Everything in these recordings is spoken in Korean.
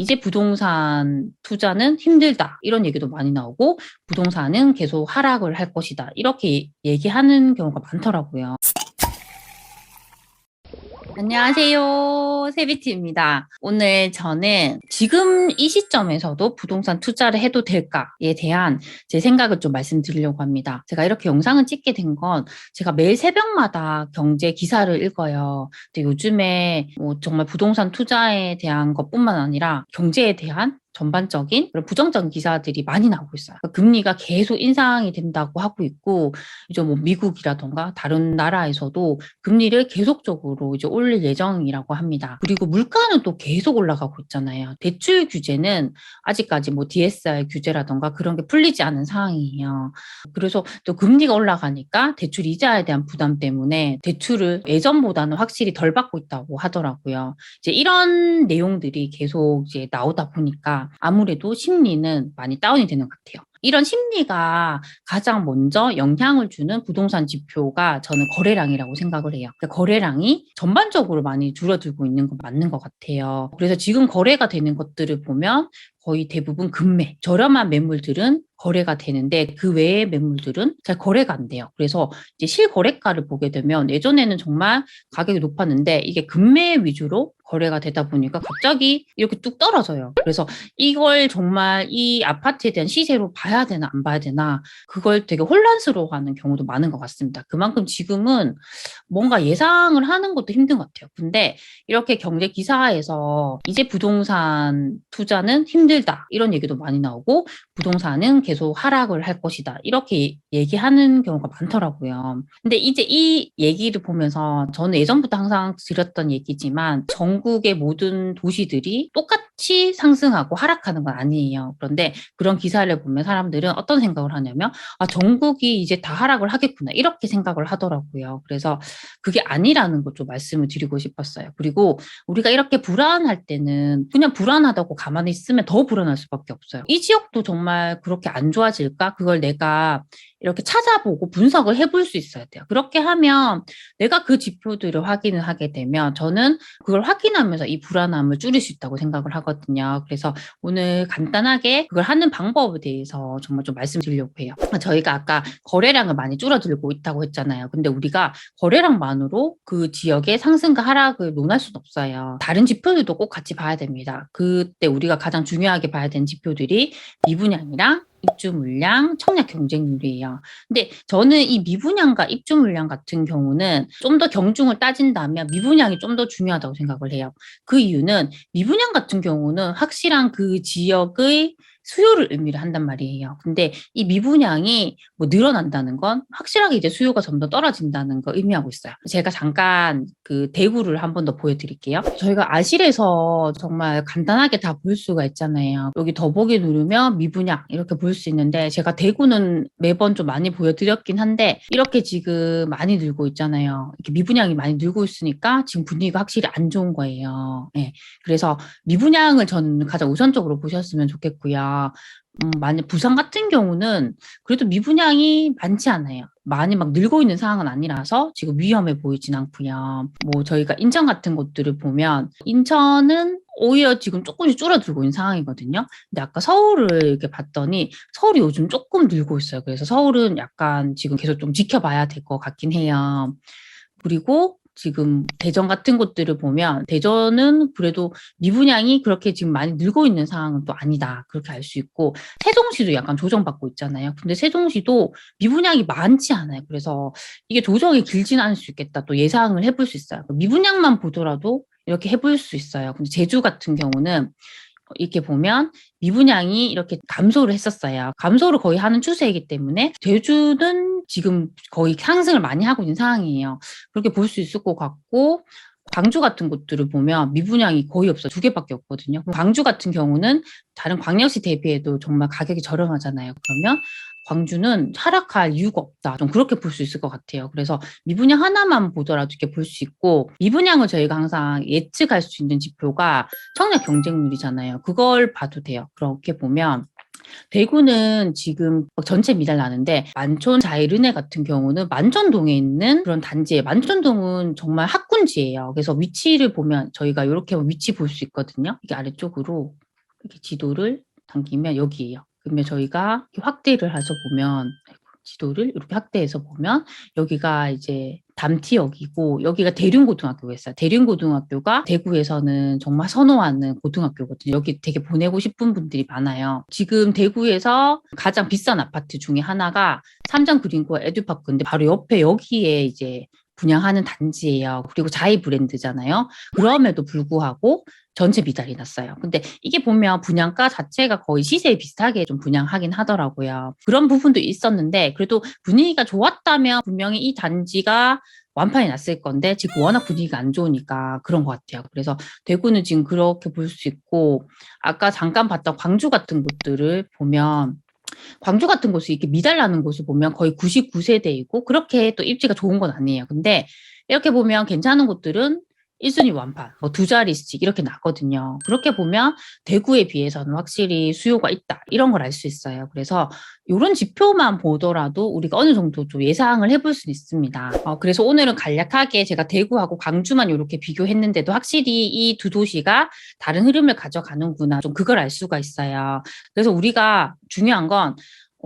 이제 부동산 투자는 힘들다. 이런 얘기도 많이 나오고 부동산은 계속 하락을 할 것이다. 이렇게 얘기하는 경우가 많더라고요. 안녕하세요. 세비티입니다. 오늘 저는 지금 이 시점에서도 부동산 투자를 해도 될까에 대한 제 생각을 좀 말씀드리려고 합니다. 제가 이렇게 영상을 찍게 된 건 제가 매일 새벽마다 경제 기사를 읽어요. 근데 요즘에 뭐 정말 부동산 투자에 대한 것뿐만 아니라 경제에 대한 전반적인 그런 부정적인 기사들이 많이 나오고 있어요. 그러니까 금리가 계속 인상이 된다고 하고 있고, 이제 뭐 미국이라던가 다른 나라에서도 금리를 계속적으로 이제 올릴 예정이라고 합니다. 그리고 물가는 또 계속 올라가고 있잖아요. 대출 규제는 아직까지 뭐 DSR 규제라던가 그런 게 풀리지 않은 상황이에요. 그래서 또 금리가 올라가니까 대출 이자에 대한 부담 때문에 대출을 예전보다는 확실히 덜 받고 있다고 하더라고요. 이제 이런 내용들이 계속 이제 나오다 보니까 아무래도 심리는 많이 다운이 되는 것 같아요. 이런 심리가 가장 먼저 영향을 주는 부동산 지표가 저는 거래량이라고 생각을 해요. 그러니까 거래량이 전반적으로 많이 줄어들고 있는 건 맞는 것 같아요. 그래서 지금 거래가 되는 것들을 보면 거의 대부분 금매, 저렴한 매물들은 거래가 되는데 그 외의 매물들은 잘 거래가 안 돼요. 그래서 이제 실거래가를 보게 되면 예전에는 정말 가격이 높았는데 이게 금매 위주로 거래가 되다 보니까 갑자기 이렇게 뚝 떨어져요. 그래서 이걸 정말 이 아파트에 대한 시세로 봐야 되나 안 봐야 되나 그걸 되게 혼란스러워하는 경우도 많은 것 같습니다. 그만큼 지금은 뭔가 예상을 하는 것도 힘든 것 같아요. 근데 이렇게 경제 기사에서 이제 부동산 투자는 힘들다 이런 얘기도 많이 나오고 부동산은 계속 하락을 할 것이다 이렇게 얘기하는 경우가 많더라고요. 근데 이제 이 얘기를 보면서 저는 예전부터 항상 드렸던 얘기지만 전국의 모든 도시들이 똑같이 상승하고 하락하는 건 아니에요. 그런데 그런 기사를 보면 사람들은 어떤 생각을 하냐면 아, 전국이 이제 다 하락을 하겠구나 이렇게 생각을 하더라고요. 그래서 그게 아니라는 것 좀 말씀을 드리고 싶었어요. 그리고 우리가 이렇게 불안할 때는 그냥 불안하다고 가만히 있으면 더 불안할 수밖에 없어요. 이 지역도 정말 그렇게 안 좋아질까? 그걸 내가 이렇게 찾아보고 분석을 해볼 수 있어야 돼요. 그렇게 하면 내가 그 지표들을 확인을 하게 되면 저는 그걸 확인하면서 이 불안함을 줄일 수 있다고 생각을 하거든요. 그래서 오늘 간단하게 그걸 하는 방법에 대해서 정말 좀 말씀드리려고 해요. 저희가 아까 거래량을 많이 줄어들고 있다고 했잖아요. 근데 우리가 거래량만으로 그 지역의 상승과 하락을 논할 수는 없어요. 다른 지표들도 꼭 같이 봐야 됩니다. 그때 우리가 가장 중요하게 봐야 되는 지표들이 미분양이랑 입주 물량, 청약 경쟁률이에요. 근데 저는 이 미분양과 입주 물량 같은 경우는 좀 더 경중을 따진다면 미분양이 좀 더 중요하다고 생각을 해요. 그 이유는 미분양 같은 경우는 확실한 그 지역의 수요를 의미를 한단 말이에요. 근데 이 미분양이 뭐 늘어난다는 건 확실하게 이제 수요가 좀 더 떨어진다는 거 의미하고 있어요. 제가 잠깐 그 대구를 한 번 더 보여드릴게요. 저희가 아실에서 정말 간단하게 다 볼 수가 있잖아요. 여기 더보기 누르면 미분양 이렇게 볼 수 있는데 제가 대구는 매번 좀 많이 보여드렸긴 한데 이렇게 지금 많이 늘고 있잖아요. 이렇게 미분양이 많이 늘고 있으니까 지금 분위기가 확실히 안 좋은 거예요. 네. 그래서 미분양을 저는 가장 우선적으로 보셨으면 좋겠고요. 만약 부산 같은 경우는 그래도 미분양이 많지 않아요. 많이 막 늘고 있는 상황은 아니라서 지금 위험해 보이진 않고요. 뭐 저희가 인천 같은 곳들을 보면 인천은 오히려 지금 조금씩 줄어들고 있는 상황이거든요. 근데 아까 서울을 이렇게 봤더니 서울이 요즘 조금 늘고 있어요. 그래서 서울은 약간 지금 계속 좀 지켜봐야 될 것 같긴 해요. 그리고 지금 대전 같은 곳들을 보면 대전은 그래도 미분양이 그렇게 지금 많이 늘고 있는 상황은 또 아니다. 그렇게 알 수 있고 세종시도 약간 조정받고 있잖아요. 근데 세종시도 미분양이 많지 않아요. 그래서 이게 조정이 길지는 않을 수 있겠다. 또 예상을 해볼 수 있어요. 미분양만 보더라도 이렇게 해볼 수 있어요. 근데 제주 같은 경우는 이렇게 보면 미분양이 이렇게 감소를 했었어요. 감소를 거의 하는 추세이기 때문에 제주는 지금 거의 상승을 많이 하고 있는 상황이에요. 그렇게 볼 수 있을 것 같고 광주 같은 곳들을 보면 미분양이 거의 없어요. 두 개밖에 없거든요. 광주 같은 경우는 다른 광역시 대비해도 정말 가격이 저렴하잖아요. 그러면 광주는 하락할 이유가 없다. 좀 그렇게 볼 수 있을 것 같아요. 그래서 미분양 하나만 보더라도 이렇게 볼 수 있고 미분양을 저희가 항상 예측할 수 있는 지표가 청약 경쟁률이잖아요. 그걸 봐도 돼요. 그렇게 보면 대구는 지금 전체 미달 나는데 만촌 자이르네 같은 경우는 만촌동에 있는 그런 단지에 만촌동은 정말 학군지예요. 그래서 위치를 보면 저희가 이렇게 위치 볼 수 있거든요. 이게 아래쪽으로 이렇게 지도를 당기면 여기에요. 그러면 저희가 확대를 해서 보면 지도를 이렇게 확대해서 보면 여기가 이제 담티역이고 여기가 대륜고등학교가 있어요. 대륜고등학교가 대구에서는 정말 선호하는 고등학교거든요. 여기 되게 보내고 싶은 분들이 많아요. 지금 대구에서 가장 비싼 아파트 중에 하나가 삼성 그린코어 에듀파크인데 바로 옆에 여기에 이제 분양하는 단지예요. 그리고 자이 브랜드잖아요. 그럼에도 불구하고 전체 미달이 났어요. 근데 이게 보면 분양가 자체가 거의 시세에 비슷하게 좀 분양하긴 하더라고요. 그런 부분도 있었는데 그래도 분위기가 좋았다면 분명히 이 단지가 완판이 났을 건데 지금 워낙 분위기가 안 좋으니까 그런 것 같아요. 그래서 대구는 지금 그렇게 볼 수 있고 아까 잠깐 봤던 광주 같은 곳들을 보면 광주 같은 곳이 이렇게 미달나는 곳을 보면 거의 99세대이고 그렇게 또 입지가 좋은 건 아니에요. 근데 이렇게 보면 괜찮은 곳들은 1순위 완판, 뭐 두 자리씩 이렇게 나거든요. 그렇게 보면 대구에 비해서는 확실히 수요가 있다. 이런 걸 알 수 있어요. 그래서 이런 지표만 보더라도 우리가 어느 정도 좀 예상을 해볼 수 있습니다. 그래서 오늘은 간략하게 제가 대구하고 광주만 이렇게 비교했는데도 확실히 이 두 도시가 다른 흐름을 가져가는구나. 좀 그걸 알 수가 있어요. 그래서 우리가 중요한 건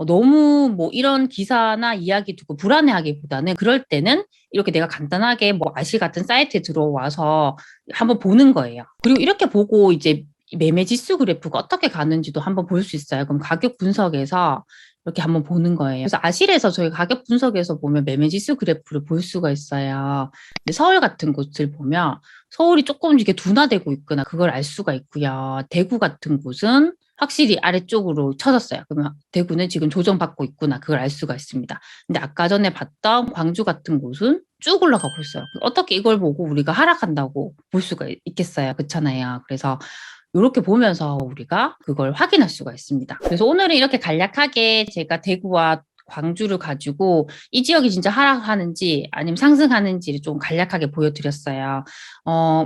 너무 뭐 이런 기사나 이야기 두고 불안해하기보다는 그럴 때는 이렇게 내가 간단하게 뭐 아시 같은 사이트에 들어와서 한번 보는 거예요. 그리고 이렇게 보고 이제 매매 지수 그래프가 어떻게 가는지도 한번 볼 수 있어요. 그럼 가격 분석에서 이렇게 한번 보는 거예요. 그래서 아실에서 저희 가격 분석에서 보면 매매 지수 그래프를 볼 수가 있어요. 근데 서울 같은 곳을 보면 서울이 조금 이렇게 둔화되고 있거나 그걸 알 수가 있고요. 대구 같은 곳은 확실히 아래쪽으로 쳐졌어요. 그러면 대구는 지금 조정받고 있구나. 그걸 알 수가 있습니다. 근데 아까 전에 봤던 광주 같은 곳은 쭉 올라가고 있어요. 어떻게 이걸 보고 우리가 하락한다고 볼 수가 있겠어요. 그렇잖아요. 그래서 이렇게 보면서 우리가 그걸 확인할 수가 있습니다. 그래서 오늘은 이렇게 간략하게 제가 대구와 광주를 가지고 이 지역이 진짜 하락하는지 아니면 상승하는지를 좀 간략하게 보여드렸어요.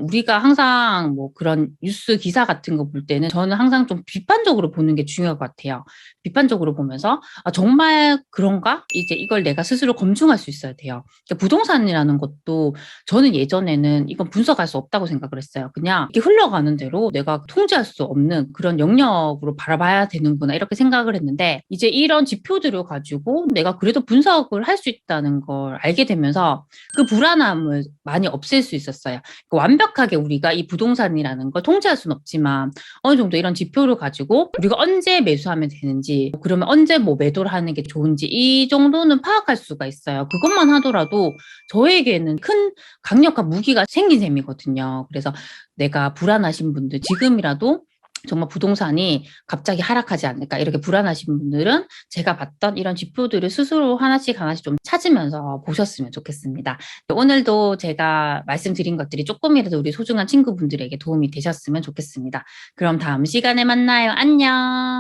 우리가 항상 뭐 그런 뉴스 기사 같은 거 볼 때는 저는 항상 좀 비판적으로 보는 게 중요할 것 같아요. 비판적으로 보면서 정말 그런가? 이제 이걸 내가 스스로 검증할 수 있어야 돼요. 그러니까 부동산이라는 것도 저는 예전에는 이건 분석할 수 없다고 생각을 했어요. 그냥 이렇게 흘러가는 대로 내가 통제할 수 없는 그런 영역으로 바라봐야 되는구나 이렇게 생각을 했는데 이제 이런 지표들을 가지고 내가 그래도 분석을 할 수 있다는 걸 알게 되면서 그 불안함을 많이 없앨 수 있었어요. 완벽하게 우리가 이 부동산이라는 걸 통제할 수는 없지만 어느 정도 이런 지표를 가지고 우리가 언제 매수하면 되는지 그러면 언제 뭐 매도를 하는 게 좋은지 이 정도는 파악할 수가 있어요. 그것만 하더라도 저에게는 큰 강력한 무기가 생긴 셈이거든요. 그래서 내가 불안하신 분들 지금이라도 정말 부동산이 갑자기 하락하지 않을까 이렇게 불안하신 분들은 제가 봤던 이런 지표들을 스스로 하나씩 좀 찾으면서 보셨으면 좋겠습니다. 오늘도 제가 말씀드린 것들이 조금이라도 우리 소중한 친구분들에게 도움이 되셨으면 좋겠습니다. 그럼 다음 시간에 만나요. 안녕.